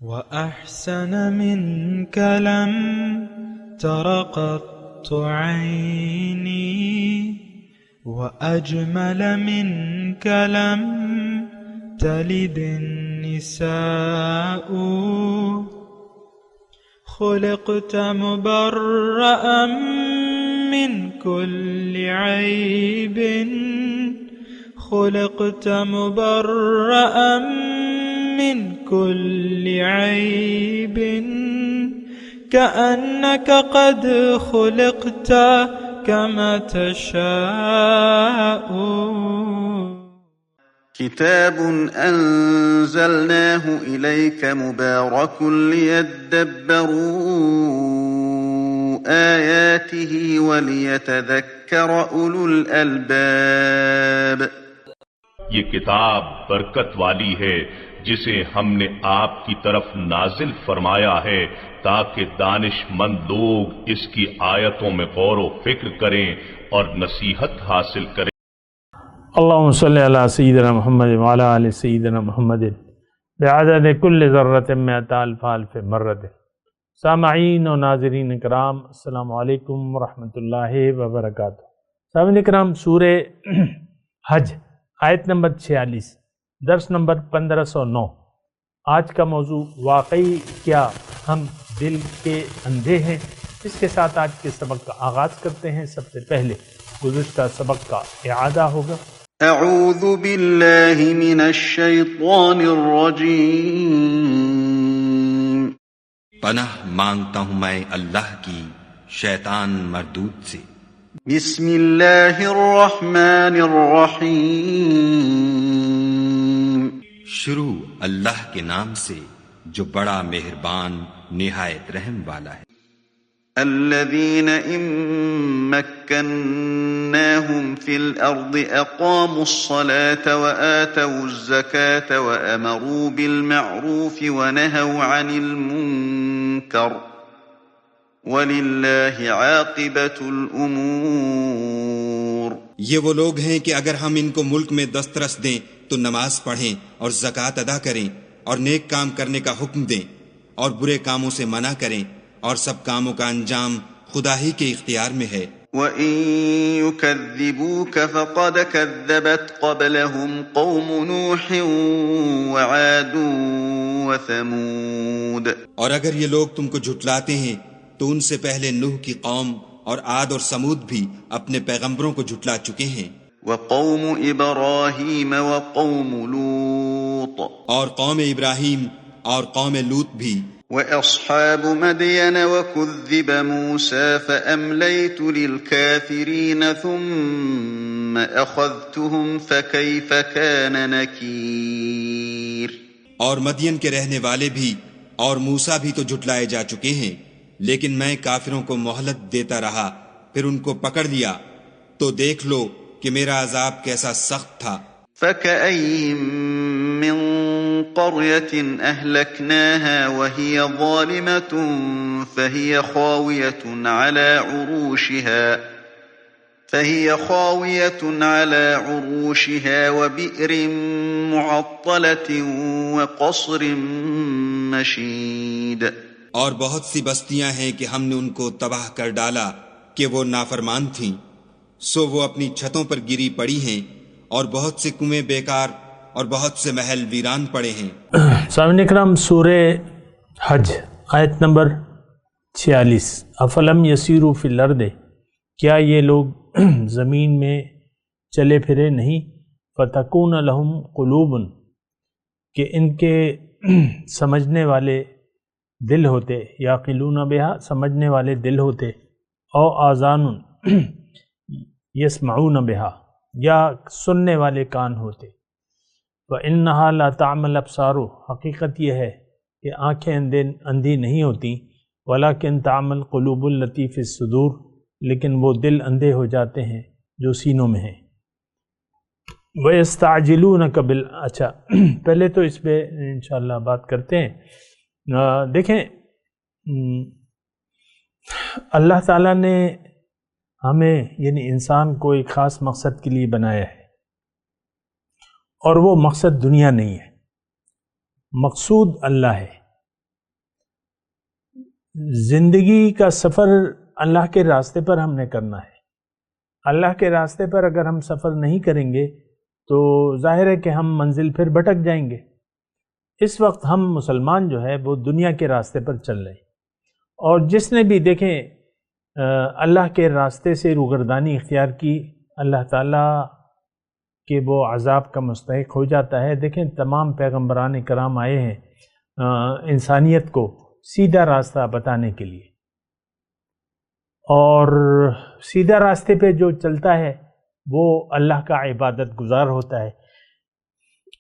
وأحسن منك لم تر قط عيني وأجمل منك لم تلد النساء خلقت مبرأ من كل عيب خلقت مبرأ من كل عيب كأنك قد خلقت كما تشاء. كتاب أنزلناه إليك مبارك ليدبروا آياته وليتذكر أولو الألباب. یہ کتاب برکت والی ہے جسے ہم نے آپ کی طرف نازل فرمایا ہے تاکہ دانش مند لوگ اس کی آیتوں میں غور و فکر کریں اور نصیحت حاصل کریں. اللہم صلی علی سیدنا محمد وعلی آل سیدنا محمد بعدد کل ذرۃ مئۃ الف الف مرۃ. سامعین و ناظرین کرام، السلام علیکم ورحمۃ اللہ وبرکاتہ. سامعین کرام، سورہ حج آیت نمبر 46، درس نمبر 1509. آج کا موضوع واقعی کیا ہم دل کے اندھے ہیں؟ اس کے ساتھ آج کے سبق کا آغاز کرتے ہیں. سب سے پہلے گزشتہ سبق کا اعادہ ہوگا. اعوذ باللہ من الشیطان الرجیم. پناہ مانگتا ہوں میں اللہ کی شیطان مردود سے. بسم اللہ الرحمن الرحیم. شروع اللہ کے نام سے جو بڑا مہربان نہایت رحم والا ہے. الذین ان مکناہم فی الارض اقاموا الصلاة وآتوا الزکاة وامروا بالمعروف ونہوا عن المنکر وَلِلَّهِ عَاقِبَةُ الْأُمُورِ. یہ وہ لوگ ہیں کہ اگر ہم ان کو ملک میں دسترس دیں تو نماز پڑھیں اور زکوٰۃ ادا کریں اور نیک کام کرنے کا حکم دیں اور برے کاموں سے منع کریں، اور سب کاموں کا انجام خدا ہی کے اختیار میں ہے. وَإِن يُكَذِّبُوكَ فَقَدْ كَذَّبَتْ قَبْلَهُمْ قَوْمُ نُوحٍ وَعَادٌ وَثَمُودَ. اور اگر یہ لوگ تم کو جھٹلاتے ہیں تو ان سے پہلے نوح کی قوم اور عاد اور سمود بھی اپنے پیغمبروں کو جھٹلا چکے ہیں. وَقَوْمُ إِبْرَاهِيمَ وَقَوْمُ لُوطٍ. اور قوم ابراہیم اور قوم لوط بھی. وَأَصْحَابُ مَدْيَنَ وَكُذِّبَ مُوسَى فَأَمْلَيْتُ لِلْكَافِرِينَ ثُمَّ أَخَذْتُهُمْ فَكَيْفَ كَانَ نَكِيرِ. اور مدین کے رہنے والے بھی اور موسیٰ بھی تو جھٹلائے جا چکے ہیں، لیکن میں کافروں کو مہلت دیتا رہا، پھر ان کو پکڑ لیا، تو دیکھ لو کہ میرا عذاب کیسا سخت تھا. فَكَأَيِّن مِّن قَرْيَةٍ أَهْلَكْنَاهَا وَهِيَ ظَالِمَةٌ فَهِيَ خَاوِيَةٌ عَلَى عُرُوشِهَا وَبِئْرٍ مُّعَطَّلَةٍ وَقَصْرٍ مَّشِيدٍ. اور بہت سی بستیاں ہیں کہ ہم نے ان کو تباہ کر ڈالا کہ وہ نافرمان تھیں، سو وہ اپنی چھتوں پر گری پڑی ہیں، اور بہت سے کنویں بیکار اور بہت سے محل ویران پڑے ہیں. سامعین اکرام، سورہ حج آیت نمبر 46. افلم یسیروا فی الارض، کیا یہ لوگ زمین میں چلے پھرے نہیں؟ فتکون لہم قلوب، کہ ان کے سمجھنے والے دل ہوتے، یعقلون بہا سمجھنے والے دل ہوتے، او آذان یسمعون بہا یا سننے والے کان ہوتے. وَإِنَّهَا لَا تَعْمَى الْأَبْصَارُ، حقیقت یہ ہے کہ آنکھیں اندھی نہیں ہوتی، وَلَكِنْ تَعْمَى الْقُلُوبُ الَّتِي فِي الصُّدُورِ، لیکن وہ دل اندھے ہو جاتے ہیں جو سینوں میں ہیں. وَيَسْتَعْجِلُونَكَ اچھا پہلے تو اس پہ انشاءاللہ بات کرتے ہیں. دیکھیں، اللہ تعالیٰ نے ہمیں یعنی انسان کو ایک خاص مقصد کے لیے بنایا ہے، اور وہ مقصد دنیا نہیں ہے، مقصود اللہ ہے. زندگی کا سفر اللہ کے راستے پر ہم نے کرنا ہے. اللہ کے راستے پر اگر ہم سفر نہیں کریں گے تو ظاہر ہے کہ ہم منزل پھر بھٹک جائیں گے. اس وقت ہم مسلمان جو ہے وہ دنیا کے راستے پر چل رہے ہیں، اور جس نے بھی دیکھیں اللہ کے راستے سے روگردانی اختیار کی، اللہ تعالیٰ کہ وہ عذاب کا مستحق ہو جاتا ہے. دیکھیں تمام پیغمبران کرام آئے ہیں انسانیت کو سیدھا راستہ بتانے کے لیے، اور سیدھا راستے پہ جو چلتا ہے وہ اللہ کا عبادت گزار ہوتا ہے،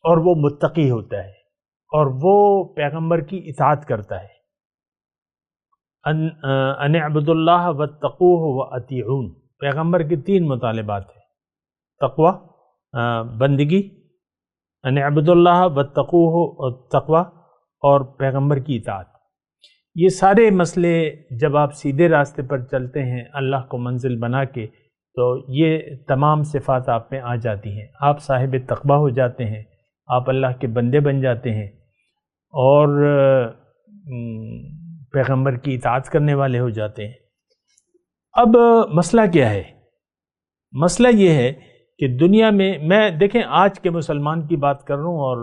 اور وہ متقی ہوتا ہے، اور وہ پیغمبر کی اطاعت کرتا ہے. ان اعبدوا اللہ واتقوہ واطیعون، پیغمبر کی 3 مطالبات ہیں: تقوی، بندگی، ان اعبدوا اللہ واتقوہ، تقوی، اور پیغمبر کی اطاعت. یہ سارے مسئلے جب آپ سیدھے راستے پر چلتے ہیں اللہ کو منزل بنا کے، تو یہ تمام صفات آپ میں آ جاتی ہیں. آپ صاحب تقوی ہو جاتے ہیں، آپ اللہ کے بندے بن جاتے ہیں، اور پیغمبر کی اطاعت کرنے والے ہو جاتے ہیں. اب مسئلہ کیا ہے؟ مسئلہ یہ ہے کہ دنیا میں دیکھیں آج کے مسلمان کی بات کر رہا ہوں، اور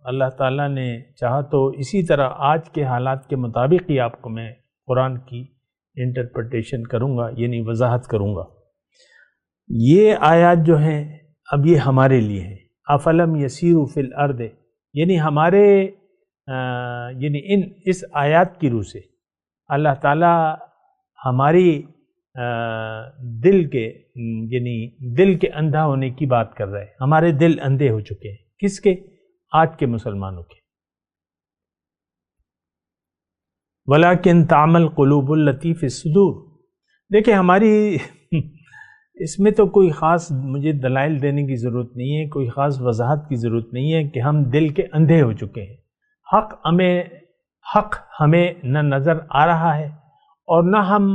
اللہ تعالیٰ نے چاہا تو اسی طرح آج کے حالات کے مطابق ہی آپ کو میں قرآن کی انٹرپریٹیشن کروں گا، یعنی وضاحت کروں گا. یہ آیات جو ہیں اب یہ ہمارے لیے ہیں. افلم یسیروا فی الارض، یعنی ہمارے اس آیات کی روح سے اللہ تعالیٰ ہماری دل کے اندھا ہونے کی بات کر رہے ہیں. ہمارے دل اندھے ہو چکے ہیں. کس کے؟ آج کے مسلمانوں کے. وَلَكِنْ تَعْمَى الْقُلُوبُ الَّتِي فِي الصُّدُورِ، دیکھیں ہماری اس میں تو کوئی خاص مجھے دلائل دینے کی ضرورت نہیں ہے، کوئی خاص وضاحت کی ضرورت نہیں ہے کہ ہم دل کے اندھے ہو چکے ہیں. حق ہمیں نہ نظر آ رہا ہے، اور نہ ہم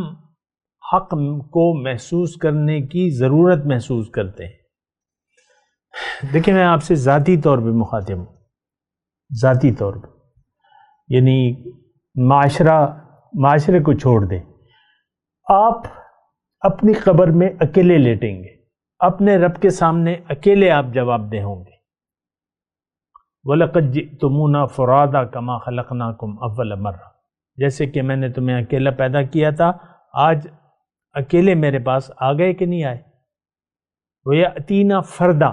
حق کو محسوس کرنے کی ضرورت محسوس کرتے ہیں. دیکھیں میں آپ سے ذاتی طور پہ مخاطب ہوں، ذاتی طور پہ، یعنی معاشرے کو چھوڑ دیں. آپ اپنی قبر میں اکیلے لیٹیں گے، اپنے رب کے سامنے اکیلے آپ جواب دہ ہوں گے. وَلَقَدْ جِئْتُمُونَا فُرَادَىٰ كَمَا خَلَقْنَاكُمْ أَوَّلَ مَرَّةٍ، جیسے کہ میں نے تمہیں اکیلا پیدا کیا تھا، آج اکیلے میرے پاس آ گئے کہ نہیں آئے. وَيَأْتِينَا فَرْدًا،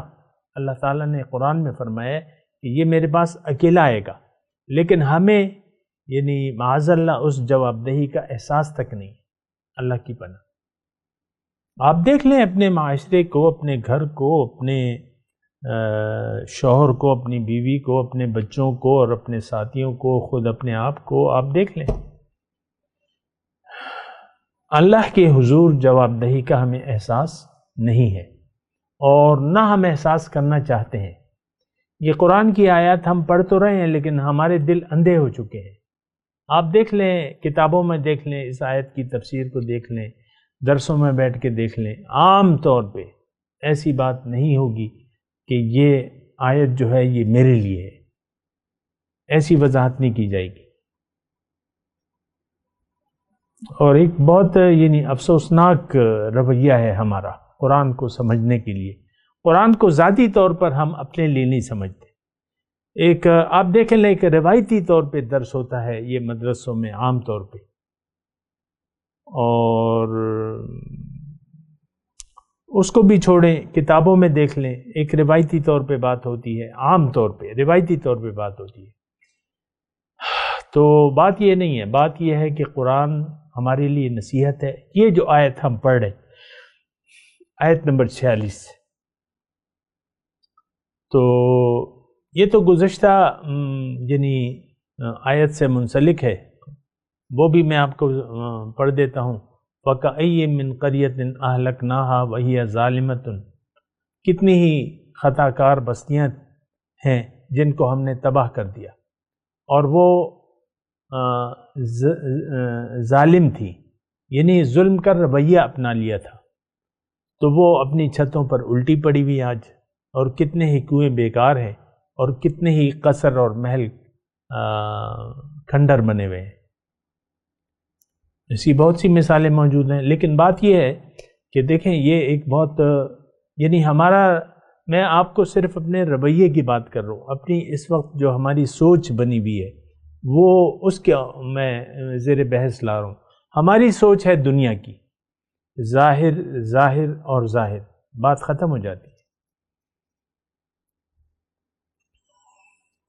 اللہ تعالیٰ نے قرآن میں فرمایا کہ یہ میرے پاس اکیلا آئے گا، لیکن ہمیں یعنی معاذ اللہ اس جواب دہی کا احساس تک نہیں. اللہ کی پناہ. آپ دیکھ لیں اپنے معاشرے کو، اپنے گھر کو، اپنے شوہر کو، اپنی بیوی کو، اپنے بچوں کو، اور اپنے ساتھیوں کو، خود اپنے آپ کو آپ دیکھ لیں. اللہ کے حضور جواب دہی کا ہمیں احساس نہیں ہے، اور نہ ہم احساس کرنا چاہتے ہیں. یہ قرآن کی آیات ہم پڑھ تو رہے ہیں، لیکن ہمارے دل اندھے ہو چکے ہیں. آپ دیکھ لیں، کتابوں میں دیکھ لیں، اس آیت کی تفسیر کو دیکھ لیں، درسوں میں بیٹھ کے دیکھ لیں. عام طور پہ ایسی بات نہیں ہوگی کہ یہ آیت جو ہے یہ میرے لیے ہے، ایسی وضاحت نہیں کی جائے گی. اور ایک بہت یعنی افسوسناک رویہ ہے ہمارا قرآن کو سمجھنے کے لیے. قرآن کو ذاتی طور پر ہم اپنے لیے نہیں سمجھتے. ایک آپ دیکھ لیں کہ روایتی طور پہ درس ہوتا ہے یہ مدرسوں میں عام طور پہ، اور اس کو بھی چھوڑیں، کتابوں میں دیکھ لیں، ایک روایتی طور پہ بات ہوتی ہے، عام طور پہ روایتی طور پہ بات ہوتی ہے. تو بات یہ نہیں ہے، بات یہ ہے کہ قرآن ہمارے لیے نصیحت ہے. یہ جو آیت ہم پڑھ رہے، آیت نمبر 46، تو یہ تو گزشتہ یعنی آیت سے منسلک ہے، وہ بھی میں آپ کو پڑھ دیتا ہوں. وَكَأَيٍّ مِّن قَرْيَةٍ أَهْلَكْنَاهَا وَهِيَ ظَالِمَةٌ، کتنی ہی خطا کار بستیاں ہیں جن کو ہم نے تباہ کر دیا، اور وہ ظالم تھی، یعنی ظلم کا رویہ اپنا لیا تھا، تو وہ اپنی چھتوں پر الٹی پڑی ہوئی آج. اور کتنے ہی کنویں بیکار ہیں، اور کتنے ہی قصر اور محل کھنڈر بنے ہوئے ہیں. ایسی بہت سی مثالیں موجود ہیں، لیکن بات یہ ہے کہ دیکھیں یہ ایک بہت یعنی ہمارا، میں آپ کو صرف اپنے رویے کی بات کر رہا ہوں، اپنی اس وقت جو ہماری سوچ بنی ہوئی ہے وہ اس کے میں زیر بحث لا رہا ہوں۔ ہماری سوچ ہے دنیا کی، ظاہر ظاہر اور ظاہر، بات ختم ہو جاتی ہے۔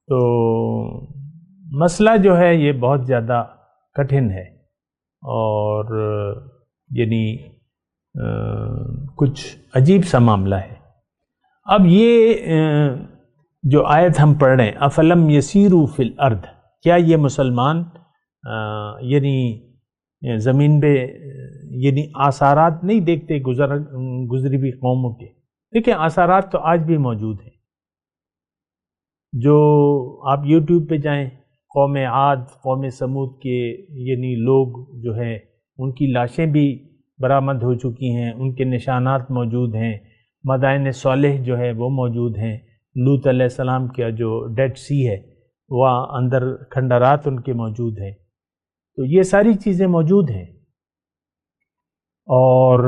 تو مسئلہ جو ہے یہ بہت زیادہ کٹھن ہے اور یعنی کچھ عجیب سا معاملہ ہے۔ اب یہ جو آیت ہم پڑھ رہے ہیں، افلم یسیروا فی الارض، کیا یہ مسلمان یعنی زمین پہ یعنی آثارات نہیں دیکھتے گزری ہوئی قوموں کے؟ دیکھیں آثارات تو آج بھی موجود ہیں، جو آپ یوٹیوب پہ جائیں، قوم عاد قوم سمود کے یعنی لوگ جو ہیں ان کی لاشیں بھی برآمد ہو چکی ہیں، ان کے نشانات موجود ہیں، مدائن صالح جو ہے وہ موجود ہیں، لوط علیہ السلام کا جو ڈیڈ سی ہے وہاں اندر کھنڈرات ان کے موجود ہیں، تو یہ ساری چیزیں موجود ہیں۔ اور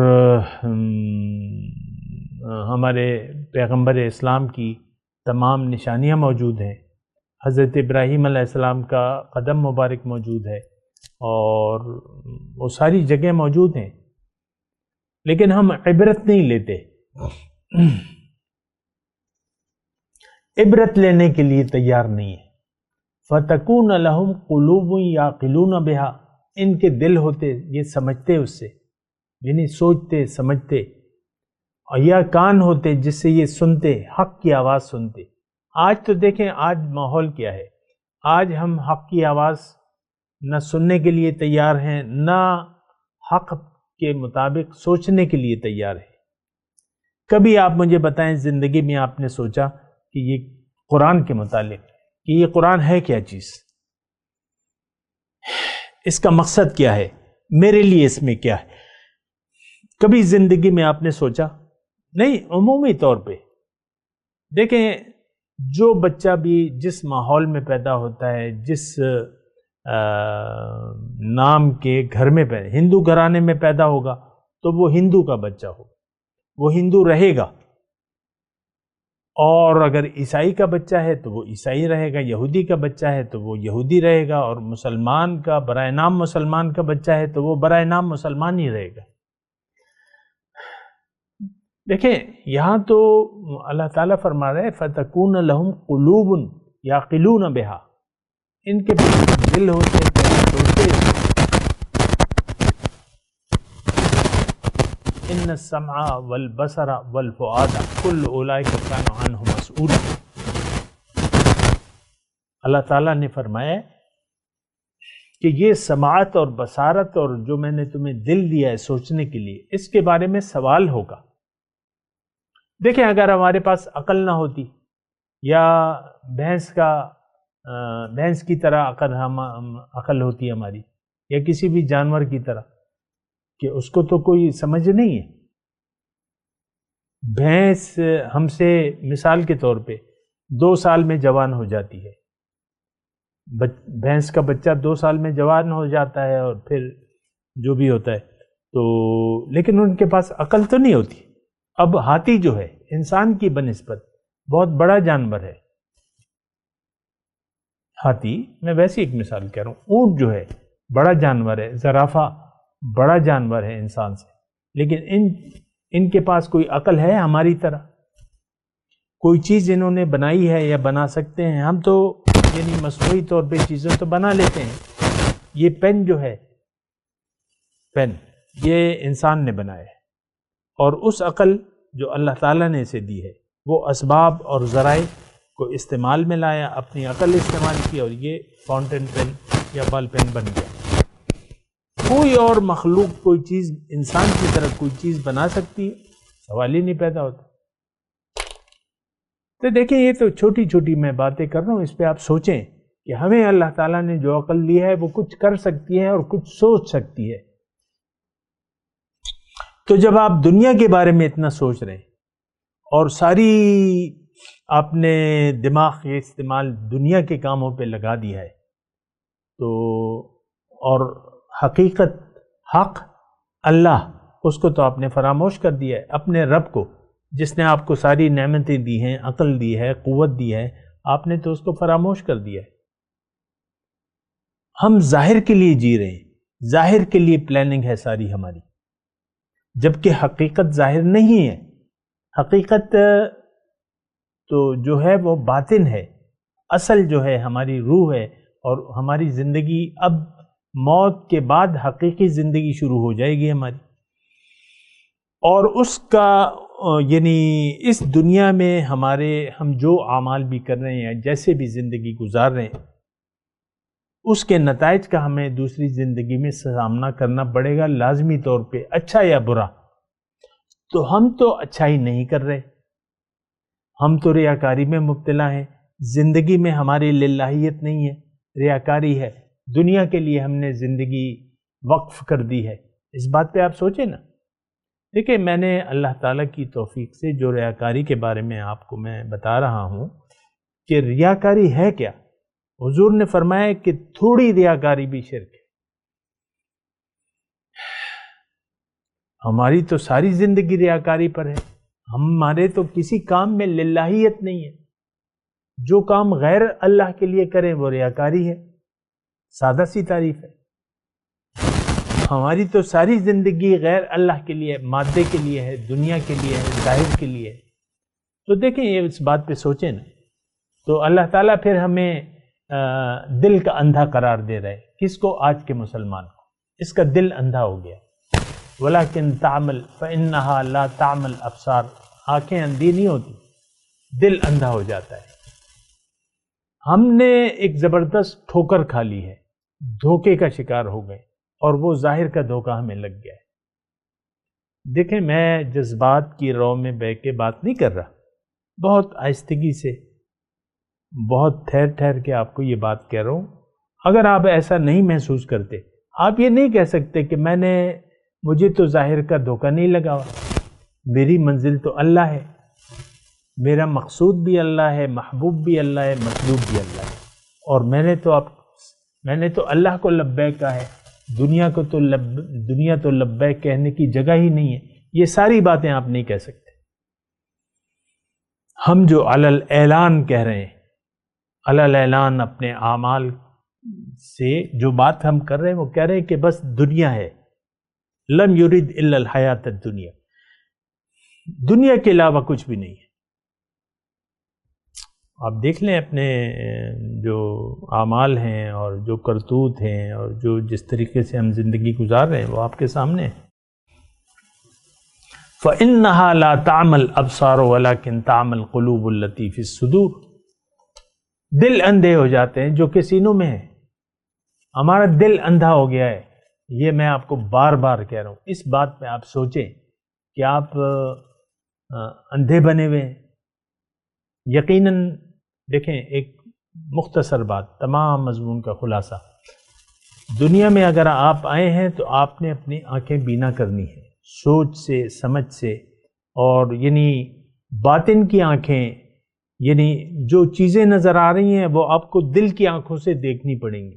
ہمارے پیغمبر اسلام کی تمام نشانیاں موجود ہیں، حضرت ابراہیم علیہ السلام کا قدم مبارک موجود ہے اور وہ ساری جگہیں موجود ہیں، لیکن ہم عبرت نہیں لیتے، عبرت لینے کے لیے تیار نہیں ہے۔ فَتَكُونَ لَهُمْ قُلُوبٌ يَعْقِلُونَ بِهَا، ان کے دل ہوتے یہ سمجھتے اس سے، یعنی سوچتے سمجھتے، اور یا کان ہوتے جس سے یہ سنتے، حق کی آواز سنتے۔ آج تو دیکھیں آج ماحول کیا ہے، آج ہم حق کی آواز نہ سننے کے لیے تیار ہیں، نہ حق کے مطابق سوچنے کے لیے تیار ہیں۔ کبھی آپ مجھے بتائیں زندگی میں آپ نے سوچا کہ یہ قرآن کے متعلق کہ یہ قرآن ہے کیا چیز، اس کا مقصد کیا ہے، میرے لیے اس میں کیا ہے؟ کبھی زندگی میں آپ نے سوچا؟ نہیں۔ عمومی طور پہ دیکھیں، جو بچہ بھی جس ماحول میں پیدا ہوتا ہے، جس نام کے گھر میں پیدا، ہندو گھرانے میں پیدا ہوگا تو وہ ہندو کا بچہ ہوگا، وہ ہندو رہے گا، اور اگر عیسائی کا بچہ ہے تو وہ عیسائی رہے گا، یہودی کا بچہ ہے تو وہ یہودی رہے گا، اور مسلمان کا برائے نام مسلمان کا بچہ ہے تو وہ برائے نام مسلمان ہی رہے گا۔ دیکھیں یہاں تو اللہ تعالیٰ فرما رہے ہیں فَتَكُونَ لَهُمْ قُلُوبٌ يَعْقِلُونَ بِهَا، ان کے پاس دل ہوتے سوچتے، ان السمع والبصر والفؤاد كل اولئک کان عنہ مسئولا۔ اللہ تعالیٰ نے فرمایا کہ یہ سماعت اور بصارت اور جو میں نے تمہیں دل دیا ہے سوچنے کے لیے، اس کے بارے میں سوال ہوگا۔ دیکھیں اگر ہمارے پاس عقل نہ ہوتی، یا بھینس کی طرح عقل ہوتی ہماری، یا کسی بھی جانور کی طرح، کہ اس کو تو کوئی سمجھ نہیں ہے۔ بھینس ہم سے مثال کے طور پہ 2 سال میں جوان ہو جاتی ہے، بھینس کا بچہ 2 سال میں جوان ہو جاتا ہے، اور پھر جو بھی ہوتا ہے تو، لیکن ان کے پاس عقل تو نہیں ہوتی۔ اب ہاتھی جو ہے انسان کی بنسبت بہت بڑا جانور ہے، ہاتھی، میں ویسے ایک مثال کہہ رہا ہوں، اونٹ جو ہے بڑا جانور ہے، زرافہ بڑا جانور ہے انسان سے، لیکن ان کے پاس کوئی عقل ہے ہماری طرح؟ کوئی چیز انہوں نے بنائی ہے یا بنا سکتے ہیں؟ ہم تو یعنی مصنوعی طور پہ چیزیں تو بنا لیتے ہیں۔ یہ پین جو ہے، پین یہ انسان نے بنایا ہے، اور اس عقل جو اللہ تعالیٰ نے اسے دی ہے وہ اسباب اور ذرائع کو استعمال میں لایا، اپنی عقل استعمال کی، اور یہ فاؤنٹین پین یا بال پین بن گیا۔ کوئی اور مخلوق کوئی چیز انسان کی طرح کوئی چیز بنا سکتی ہے؟ سوال ہی نہیں پیدا ہوتا۔ تو دیکھیں یہ تو چھوٹی چھوٹی میں باتیں کر رہا ہوں، اس پہ آپ سوچیں کہ ہمیں اللہ تعالیٰ نے جو عقل دی ہے وہ کچھ کر سکتی ہے اور کچھ سوچ سکتی ہے۔ تو جب آپ دنیا کے بارے میں اتنا سوچ رہے ہیں اور ساری آپ نے دماغ کے استعمال دنیا کے کاموں پہ لگا دیا ہے، تو اور حقیقت حق اللہ، اس کو تو آپ نے فراموش کر دیا ہے، اپنے رب کو جس نے آپ کو ساری نعمتیں دی ہیں، عقل دی ہے، قوت دی ہے، آپ نے تو اس کو فراموش کر دیا ہے۔ ہم ظاہر کے لیے جی رہے ہیں، ظاہر کے لیے پلاننگ ہے ساری ہماری، جبکہ حقیقت ظاہر نہیں ہے۔ حقیقت تو جو ہے وہ باطن ہے، اصل جو ہے ہماری روح ہے، اور ہماری زندگی اب موت کے بعد حقیقی زندگی شروع ہو جائے گی ہماری، اور اس کا یعنی اس دنیا میں ہم جو اعمال بھی کر رہے ہیں، جیسے بھی زندگی گزار رہے ہیں، اس کے نتائج کا ہمیں دوسری زندگی میں سامنا کرنا پڑے گا لازمی طور پہ، اچھا یا برا۔ تو ہم تو اچھائی نہیں کر رہے، ہم تو ریاکاری میں مبتلا ہیں، زندگی میں ہماری للہیت نہیں ہے، ریاکاری ہے، دنیا کے لیے ہم نے زندگی وقف کر دی ہے۔ اس بات پہ آپ سوچیں نا۔ دیکھیں، میں نے اللہ تعالیٰ کی توفیق سے جو ریاکاری کے بارے میں آپ کو میں بتا رہا ہوں کہ ریاکاری ہے کیا، حضور نے فرمایا کہ تھوڑی ریاکاری بھی شرک ہے۔ ہماری تو ساری زندگی ریاکاری پر ہے، ہمارے تو کسی کام میں للہیت نہیں ہے، جو کام غیر اللہ کے لیے کریں وہ ریاکاری ہے، سادہ سی تعریف ہے۔ ہماری تو ساری زندگی غیر اللہ کے لیے، مادے کے لیے ہے، دنیا کے لیے ہے، ظاہر کے لیے ہے۔ تو دیکھیں، یہ اس بات پہ سوچیں نا، تو اللہ تعالیٰ پھر ہمیں دل کا اندھا قرار دے رہے، کس کو؟ آج کے مسلمان کو، اس کا دل اندھا ہو گیا۔ وَلَكِنْ تَعْمَلْ فَإِنَّهَا لَا تَعْمَلْ الْأَبْصَارُ، آنکھیں اندھی نہیں ہوتی، دل اندھا ہو جاتا ہے۔ ہم نے ایک زبردست ٹھوکر کھا لی ہے، دھوکے کا شکار ہو گئے، اور وہ ظاہر کا دھوکہ ہمیں لگ گیا ہے۔ دیکھیں، میں جذبات کی رو میں بہ کے بات نہیں کر رہا، بہت آہستگی سے، بہت ٹھہر ٹھہر کے آپ کو یہ بات کہہ رہا ہوں۔ اگر آپ ایسا نہیں محسوس کرتے، آپ یہ نہیں کہہ سکتے کہ مجھے تو ظاہر کا دھوکہ نہیں لگا، میری منزل تو اللہ ہے، میرا مقصود بھی اللہ ہے، محبوب بھی اللہ ہے، مطلوب بھی اللہ ہے، اور میں نے تو اللہ کو لبیک کہا ہے، دنیا تو لبیک کہنے کی جگہ ہی نہیں ہے۔ یہ ساری باتیں آپ نہیں کہہ سکتے۔ ہم جو علی الاعلان کہہ رہے ہیں، علی الاعلان اپنے اعمال سے جو بات ہم کر رہے ہیں، وہ کہہ رہے ہیں کہ بس دنیا ہے، لم یرید الا الحیات الدنیا، دنیا کے علاوہ کچھ بھی نہیں ہے۔ آپ دیکھ لیں اپنے جو اعمال ہیں اور جو کرتوت ہیں اور جو جس طریقے سے ہم زندگی گزار رہے ہیں، وہ آپ کے سامنے ہے۔ فَإِنَّهَا لَا تَعْمَى الْأَبْصَارُ وَلَكِنْ تَعْمَى الْقُلُوبُ الَّتِي فِي الصُّدُورِ، دل اندھے ہو جاتے ہیں جو کہ سینوں میں ہے۔ ہمارا دل اندھا ہو گیا ہے، یہ میں آپ کو بار بار کہہ رہا ہوں۔ اس بات پہ آپ سوچیں کہ آپ اندھے بنے ہوئے ہیں۔ یقیناً دیکھیں، ایک مختصر بات، تمام مضمون کا خلاصہ، دنیا میں اگر آپ آئے ہیں تو آپ نے اپنی آنکھیں بینا کرنی ہے، سوچ سے، سمجھ سے، اور یعنی باطن کی آنکھیں، یعنی جو چیزیں نظر آ رہی ہیں وہ آپ کو دل کی آنکھوں سے دیکھنی پڑیں گی۔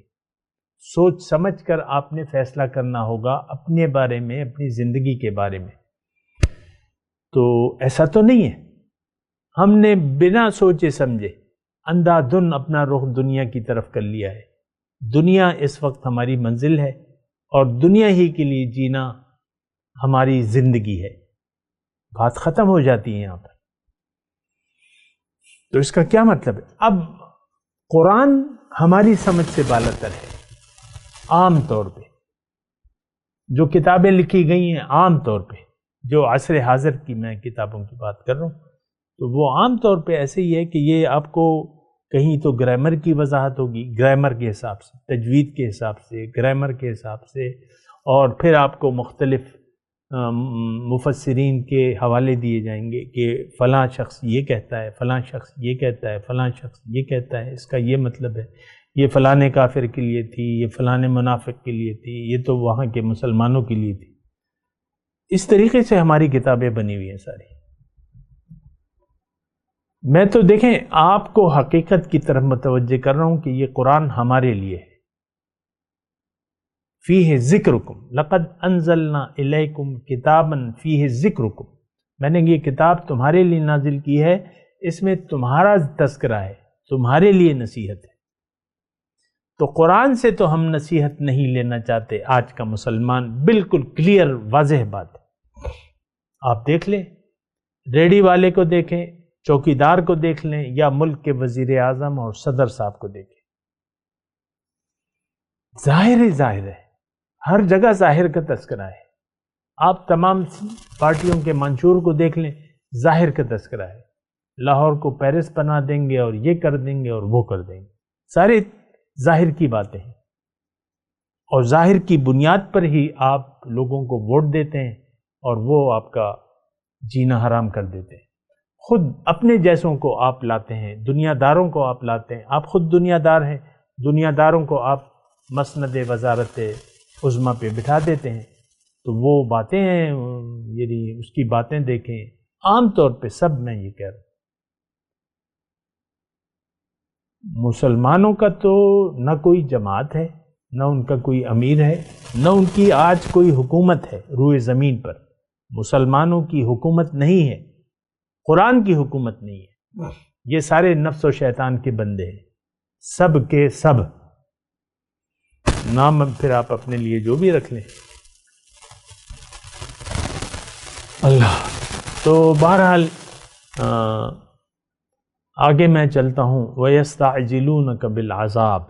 سوچ سمجھ کر آپ نے فیصلہ کرنا ہوگا اپنے بارے میں، اپنی زندگی کے بارے میں۔ تو ایسا تو نہیں ہے، ہم نے بنا سوچے سمجھے اندھا دھن اپنا رخ دنیا کی طرف کر لیا ہے۔ دنیا اس وقت ہماری منزل ہے، اور دنیا ہی کے لیے جینا ہماری زندگی ہے۔ بات ختم ہو جاتی ہے یہاں پر۔ تو اس کا کیا مطلب ہے؟ اب قرآن ہماری سمجھ سے بالاتر ہے۔ عام طور پہ جو کتابیں لکھی گئی ہیں، عام طور پہ جو عصر حاضر کی میں کتابوں کی بات کر رہا ہوں، تو وہ عام طور پہ ایسے ہی ہے کہ یہ آپ کو کہیں تو گرامر کی وضاحت ہوگی، گرامر کے حساب سے، تجوید کے حساب سے، گرامر کے حساب سے، اور پھر آپ کو مختلف مفسرین کے حوالے دیے جائیں گے کہ فلاں شخص یہ کہتا ہے، فلاں شخص یہ کہتا ہے، فلاں شخص یہ کہتا ہے، اس کا یہ مطلب ہے، یہ فلاں کافر کے لیے تھی، یہ فلاں منافق کے لیے تھی، یہ تو وہاں کے مسلمانوں کے لیے تھی۔ اس طریقے سے ہماری کتابیں بنی ہوئی ہیں ساری۔ میں تو دیکھیں آپ کو حقیقت کی طرف متوجہ کر رہا ہوں کہ یہ قرآن ہمارے لیے ہے۔ فیہ ذکرکم لقد انزلنا الیکم کتابا فیہ ذکرکم، میں نے یہ کتاب تمہارے لیے نازل کی ہے، اس میں تمہارا تذکرہ ہے، تمہارے لیے نصیحت ہے۔ تو قرآن سے تو ہم نصیحت نہیں لینا چاہتے آج کا مسلمان، بالکل کلیئر واضح بات ہے۔ آپ دیکھ لیں، ریڈی والے کو دیکھیں، چوکیدار کو دیکھ لیں، یا ملک کے وزیر اعظم اور صدر صاحب کو دیکھیں، ظاہر ہے، ہر جگہ ظاہر کا تذکرہ ہے۔ آپ تمام پارٹیوں کے منشور کو دیکھ لیں، ظاہر کا تذکرہ ہے۔ لاہور کو پیرس بنا دیں گے اور یہ کر دیں گے اور وہ کر دیں گے، سارے ظاہر کی باتیں ہیں، اور ظاہر کی بنیاد پر ہی آپ لوگوں کو ووٹ دیتے ہیں اور وہ آپ کا جینا حرام کر دیتے ہیں۔ خود اپنے جیسوں کو آپ لاتے ہیں، دنیا داروں کو آپ لاتے ہیں، آپ خود دنیا دار ہیں، دنیا داروں کو آپ مسند وزارت عظمیٰ پہ بٹھا دیتے ہیں۔ تو وہ باتیں ہیں، یعنی اس کی باتیں دیکھیں، عام طور پہ سب میں یہ کہہ رہا ہوں، مسلمانوں کا تو نہ کوئی جماعت ہے، نہ ان کا کوئی امیر ہے، نہ ان کی آج کوئی حکومت ہے روئے زمین پر۔ مسلمانوں کی حکومت نہیں ہے، قرآن کی حکومت نہیں ہے، یہ سارے نفس و شیطان کے بندے ہیں، سب کے سب، نام پھر آپ اپنے لیے جو بھی رکھ لیں۔ اللہ، تو بہرحال آگے میں چلتا ہوں۔ وَيَسْتَعْجِلُونَكَ بِالْعَذَابِ،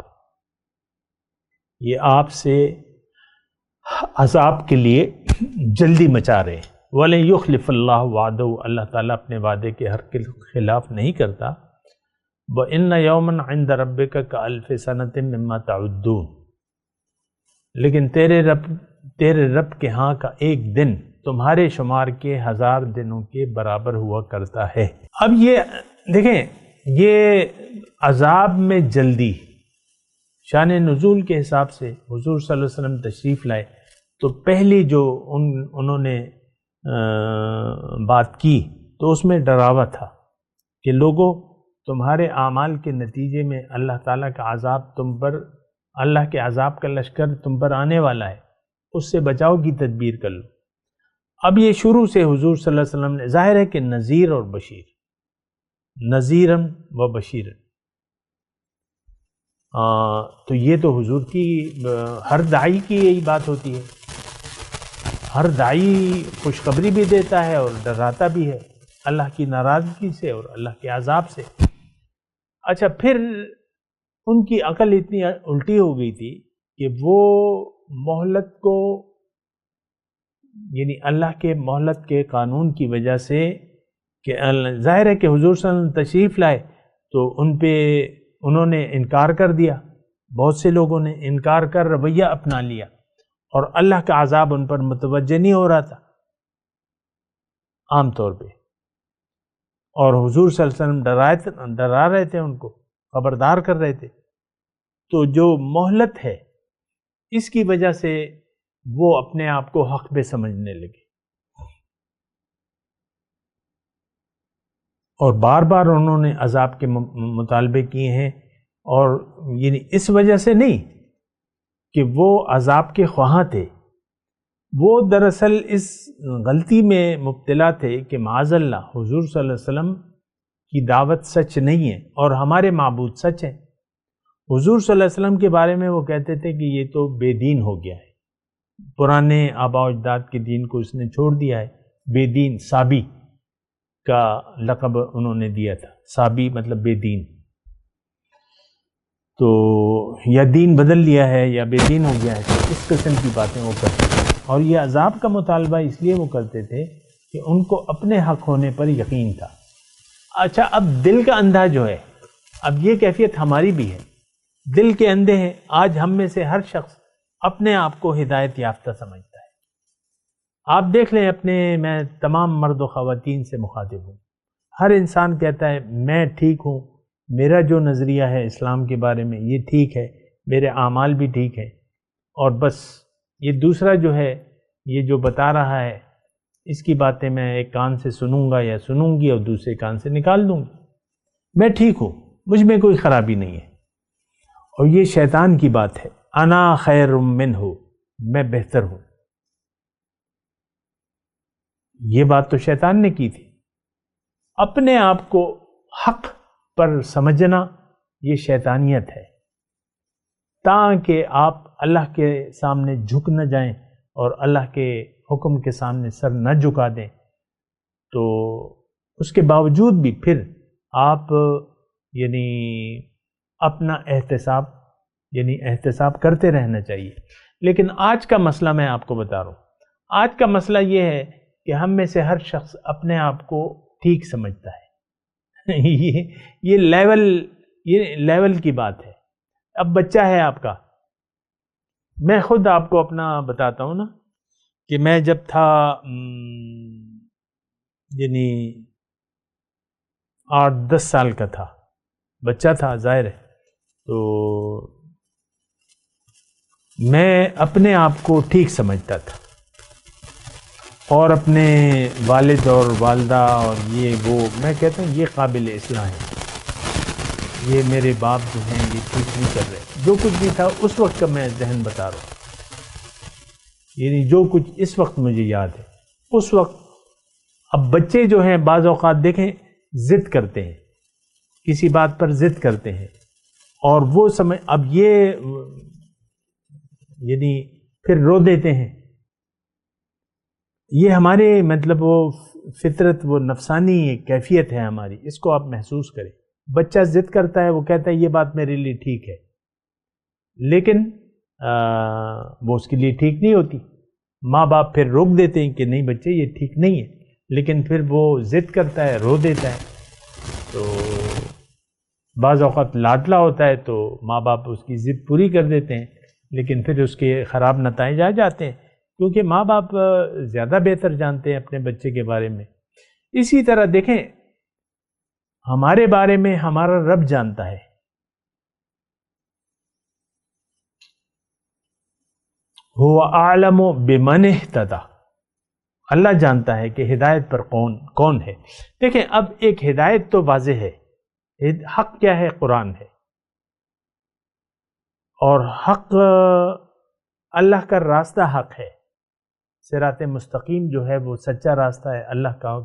یہ آپ سے عذاب کے لیے جلدی مچا رہے ہیں۔ وَلَن يُخْلِفَ اللَّهُ وَعْدَهُ، اللہ تعالیٰ اپنے وعدے کے ہر خلاف نہیں کرتا۔ وَإِنَّ يَوْمًا عِنْدَ رَبِّكَ كَأَلْفِ سَنَةٍ مِّمَّا تَعُدُّونَ، لیکن تیرے رب کے ہاں کا ایک دن تمہارے شمار کے 1000 دنوں کے برابر ہوا کرتا ہے۔ اب یہ دیکھیں، یہ عذاب میں جلدی شان نزول کے حساب سے حضور صلی اللہ علیہ وسلم تشریف لائے تو پہلی جو انہوں نے بات کی تو اس میں ڈراوا تھا کہ لوگوں، تمہارے اعمال کے نتیجے میں اللہ تعالیٰ کا عذاب تم پر، اللہ کے عذاب کا لشکر تم پر آنے والا ہے، اس سے بچاؤ کی تدبیر کر لو۔ اب یہ شروع سے حضور صلی اللہ علیہ وسلم نے، ظاہر ہے کہ نذیر اور بشیر، نذیرن و بشیرن، تو یہ تو حضور کی ہر داعی کی یہی بات ہوتی ہے، ہر داعی خوشخبری بھی دیتا ہے اور ڈراتا بھی ہے اللہ کی ناراضگی سے اور اللہ کے عذاب سے۔ اچھا، پھر ان کی عقل اتنی الٹی ہو گئی تھی کہ وہ مہلت کو، یعنی اللہ کے مہلت کے قانون کی وجہ سے، کہ ظاہر ہے کہ حضور صلی اللہ علیہ وسلم تشریف لائے تو ان پہ انہوں نے انکار کر دیا، بہت سے لوگوں نے انکار کر رویہ اپنا لیا اور اللہ کا عذاب ان پر متوجہ نہیں ہو رہا تھا عام طور پہ، اور حضور صلی اللہ علیہ وسلم ڈرا رہے تھے، ان کو خبردار کر رہے تھے۔ تو جو مہلت ہے اس کی وجہ سے وہ اپنے آپ کو حق پہ سمجھنے لگے، اور بار بار انہوں نے عذاب کے مطالبے کیے ہیں، اور یعنی اس وجہ سے نہیں کہ وہ عذاب کے خواہاں تھے، وہ دراصل اس غلطی میں مبتلا تھے کہ معاذ اللہ حضور صلی اللہ علیہ وسلم کی دعوت سچ نہیں ہے اور ہمارے معبود سچ ہیں۔ حضور صلی اللہ علیہ وسلم کے بارے میں وہ کہتے تھے کہ یہ تو بے دین ہو گیا ہے، پرانے آباء و اجداد کے دین کو اس نے چھوڑ دیا ہے، بے دین، سابی کا لقب انہوں نے دیا تھا، سابی مطلب بے دین، تو یا دین بدل لیا ہے یا بے دین ہو گیا ہے، تو اس قسم کی باتیں وہ کرتے تھے، اور یہ عذاب کا مطالبہ اس لیے وہ کرتے تھے کہ ان کو اپنے حق ہونے پر یقین تھا۔ اچھا، اب دل کا اندھا جو ہے، اب یہ کیفیت ہماری بھی ہے، دل کے اندھے ہیں۔ آج ہم میں سے ہر شخص اپنے آپ کو ہدایت یافتہ سمجھتا ہے۔ آپ دیکھ لیں اپنے، میں تمام مرد و خواتین سے مخاطب ہوں، ہر انسان کہتا ہے میں ٹھیک ہوں، میرا جو نظریہ ہے اسلام کے بارے میں یہ ٹھیک ہے، میرے اعمال بھی ٹھیک ہے، اور بس یہ دوسرا جو ہے یہ جو بتا رہا ہے اس کی باتیں میں ایک کان سے سنوں گا یا سنوں گی اور دوسرے کان سے نکال دوں گی، میں ٹھیک ہوں، مجھ میں کوئی خرابی نہیں ہے، اور یہ شیطان کی بات ہے۔ انا خیر منہ، میں بہتر ہوں. یہ بات تو شیطان نے کی تھی. اپنے آپ کو حق پر سمجھنا یہ شیطانیت ہے، تاکہ آپ اللہ کے سامنے جھک نہ جائیں اور اللہ کے حکم کے سامنے سر نہ جھکا دیں. تو اس کے باوجود بھی پھر آپ یعنی اپنا احتساب کرتے رہنا چاہیے. لیکن آج کا مسئلہ میں آپ کو بتا رہا ہوں. آج کا مسئلہ یہ ہے کہ ہم میں سے ہر شخص اپنے آپ کو ٹھیک سمجھتا ہے. یہ لیول کی بات ہے. اب بچہ ہے آپ کا، میں خود آپ کو اپنا بتاتا ہوں نا کہ میں جب تھا یعنی 8-10 سال کا تھا، بچہ تھا ظاہر ہے، تو میں اپنے آپ کو ٹھیک سمجھتا تھا اور اپنے والد اور والدہ اور یہ وہ میں کہتا ہوں یہ قابل اصلاح ہے، یہ میرے باپ جو ہیں یہ ٹھیک نہیں کر رہے. جو کچھ بھی تھا اس وقت کا میں ذہن بتا رہا ہوں، یعنی جو کچھ اس وقت مجھے یاد ہے اس وقت. اب بچے جو ہیں بعض اوقات دیکھیں ضد کرتے ہیں، کسی بات پر ضد کرتے ہیں اور وہ اب یہ یعنی پھر رو دیتے ہیں. یہ ہمارے مطلب وہ فطرت، وہ نفسانی کیفیت ہے ہماری، اس کو آپ محسوس کریں. بچہ ضد کرتا ہے، وہ کہتا ہے یہ بات میرے لیے ٹھیک ہے، لیکن وہ اس کے لیے ٹھیک نہیں ہوتی. ماں باپ پھر روک دیتے ہیں کہ نہیں بچے یہ ٹھیک نہیں ہے، لیکن پھر وہ ضد کرتا ہے، رو دیتا ہے. تو بعض اوقات لاڈلا ہوتا ہے تو ماں باپ اس کی ضد پوری کر دیتے ہیں، لیکن پھر اس کے خراب نتائج آ جاتے ہیں، کیونکہ ماں باپ زیادہ بہتر جانتے ہیں اپنے بچے کے بارے میں. اسی طرح دیکھیں ہمارے بارے میں ہمارا رب جانتا ہے. هو اعلم بمن اهتدى، اللہ جانتا ہے کہ ہدایت پر کون ہے. دیکھیں اب ایک ہدایت تو واضح ہے، حق کیا ہے؟ قرآن ہے، اور حق اللہ کا راستہ حق ہے. صراط مستقیم جو ہے وہ سچا راستہ ہے اللہ کا.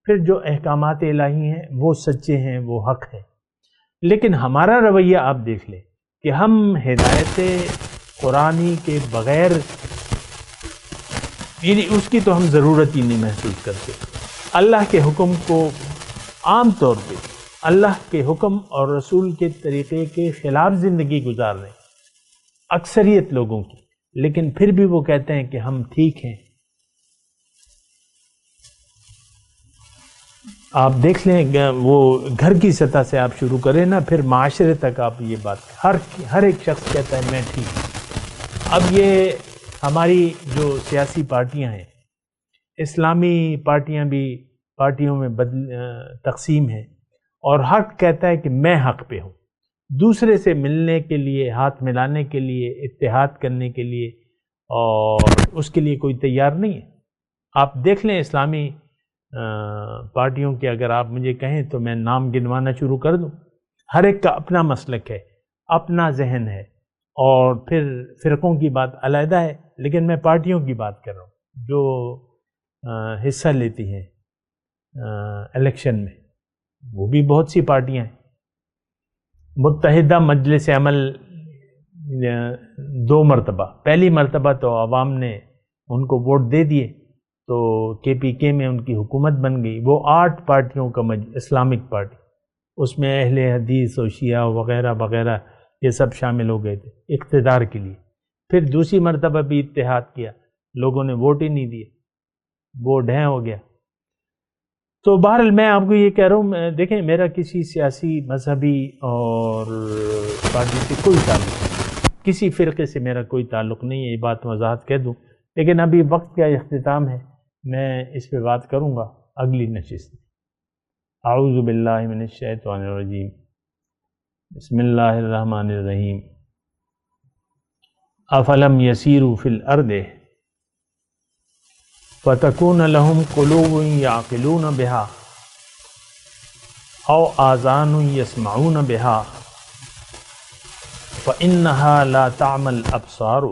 پھر جو احکامات الہی ہیں وہ سچے ہیں، وہ حق ہے. لیکن ہمارا رویہ آپ دیکھ لیں کہ ہم ہدایت قرآنی کے بغیر یعنی اس کی تو ہم ضرورت ہی نہیں محسوس کرتے. اللہ کے حکم کو عام طور پہ اللہ کے حکم اور رسول کے طریقے کے خلاف زندگی گزار رہے ہیں اکثریت لوگوں کی. لیکن پھر بھی وہ کہتے ہیں کہ ہم ٹھیک ہیں. آپ دیکھ لیں وہ گھر کی سطح سے آپ شروع کریں نا، پھر معاشرے تک آپ یہ بات ہر ایک شخص کہتا ہے میں ٹھیک ہوں. اب یہ ہماری جو سیاسی پارٹیاں ہیں، اسلامی پارٹیاں بھی پارٹیوں میں تقسیم ہیں، اور حق کہتا ہے کہ میں حق پہ ہوں. دوسرے سے ملنے کے لیے، ہاتھ ملانے کے لیے، اتحاد کرنے کے لیے، اور اس کے لیے کوئی تیار نہیں ہے. آپ دیکھ لیں اسلامی پارٹیوں کے، اگر آپ مجھے کہیں تو میں نام گنوانا شروع کر دوں. ہر ایک کا اپنا مسلک ہے، اپنا ذہن ہے، اور پھر فرقوں کی بات علیحدہ ہے. لیکن میں پارٹیوں کی بات کر رہا ہوں جو حصہ لیتی ہیں الیکشن میں. وہ بھی بہت سی پارٹیاں ہیں. متحدہ مجلس عمل 2 مرتبہ، پہلی مرتبہ تو عوام نے ان کو ووٹ دے دیے تو KPK میں ان کی حکومت بن گئی. وہ 8 پارٹیوں کا اسلامک پارٹی، اس میں اہل حدیث و شیعہ وغیرہ وغیرہ یہ سب شامل ہو گئے تھے اقتدار کے لیے. پھر دوسری مرتبہ بھی اتحاد کیا، لوگوں نے ووٹ ہی نہیں دیے، وہ ڈھیں ہو گیا. تو بہرحال میں آپ کو یہ کہہ رہا ہوں، دیکھیں میرا کسی سیاسی مذہبی اور پارٹی سے کوئی تعلق نہیں، کسی فرقے سے میرا کوئی تعلق نہیں ہے، یہ بات وضاحت کہہ دوں. لیکن ابھی وقت کا اختتام ہے، میں اس پہ بات کروں گا اگلی نشست میں. اعوذ باللہ من الشیطان الرجیم، بسم اللہ الرحمن الرحیم. افلم یسیروا فی الارض فتکون لهم قلوب یعقلون بها او آذان یسمعون بها فإنها لا تعمى الابصار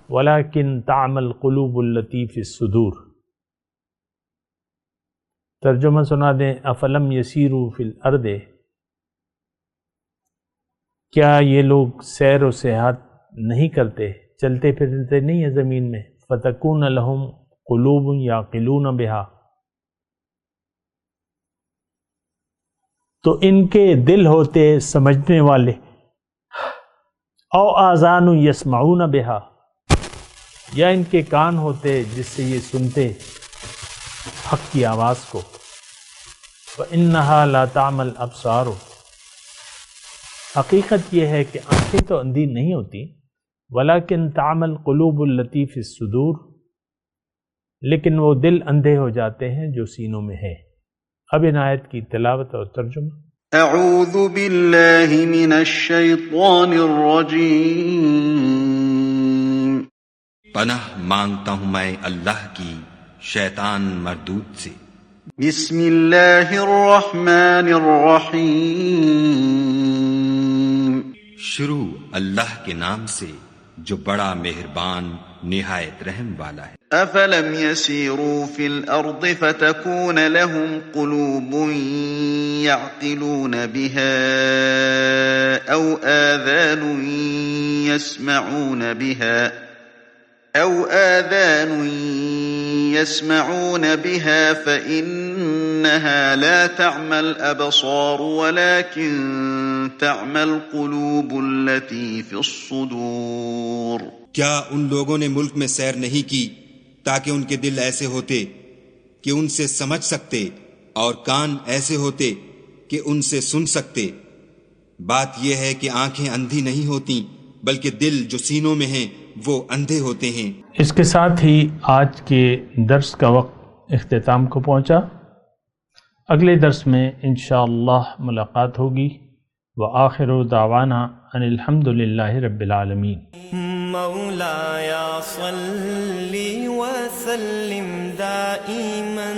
ولیکن تعمی القلوب التی فی الصدور۔ ترجمہ سنا دیں، افلم یسیروا فی الارض، کیا یہ لوگ سیر و سیاحت نہیں کرتے، چلتے پھرتے نہیں ہیں زمین میں؟ فتکون لہم قلوب یعقلون بہا، تو ان کے دل ہوتے سمجھنے والے، او آذان یسمعون بہا، یا ان کے کان ہوتے جس سے یہ سنتے حق کی آواز کو۔ وَإِنَّهَا لَا تَعْمَى الْأَبْصَارُ، حقیقت یہ ہے کہ آنکھیں تو اندھی نہیں ہوتی، وَلَكِنْ تَعْمَى الْقُلُوبُ الَّتِي فِي الصُّدُورِ، لیکن وہ دل اندھے ہو جاتے ہیں جو سینوں میں ہے۔ اب ان آیت کی تلاوت اور ترجمہ۔ اعوذ باللہ من الشیطان الرجیم، پناہ مانگتا ہوں میں اللہ کی شیطان مردود سے۔ بسم اللہ الرحمن الرحیم، شروع اللہ کے نام سے جو بڑا مہربان نہایت رحم والا ہے۔ افلم يسيروا في الارض فتكون لهم قلوب يعقلون بها او آذان يسمعون بها فإنها لا تعمى الأبصار ولكن تعمى القلوب التي في الصدور۔ کیا ان لوگوں نے ملک میں سیر نہیں کی تاکہ ان کے دل ایسے ہوتے کہ ان سے سمجھ سکتے اور کان ایسے ہوتے کہ ان سے سن سکتے؟ بات یہ ہے کہ آنکھیں اندھی نہیں ہوتی بلکہ دل جو سینوں میں ہیں وہ اندھے ہوتے ہیں۔ اس کے ساتھ ہی آج کے درس کا وقت اختتام کو پہنچا۔ اگلے درس میں انشاءاللہ ملاقات ہوگی۔ وآخر دعوانا ان الحمد للہ رب العالمین۔ مولاي صل وسلم دائما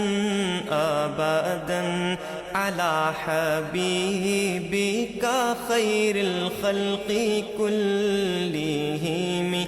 ابدا على حبيبك خير الخلق كلهم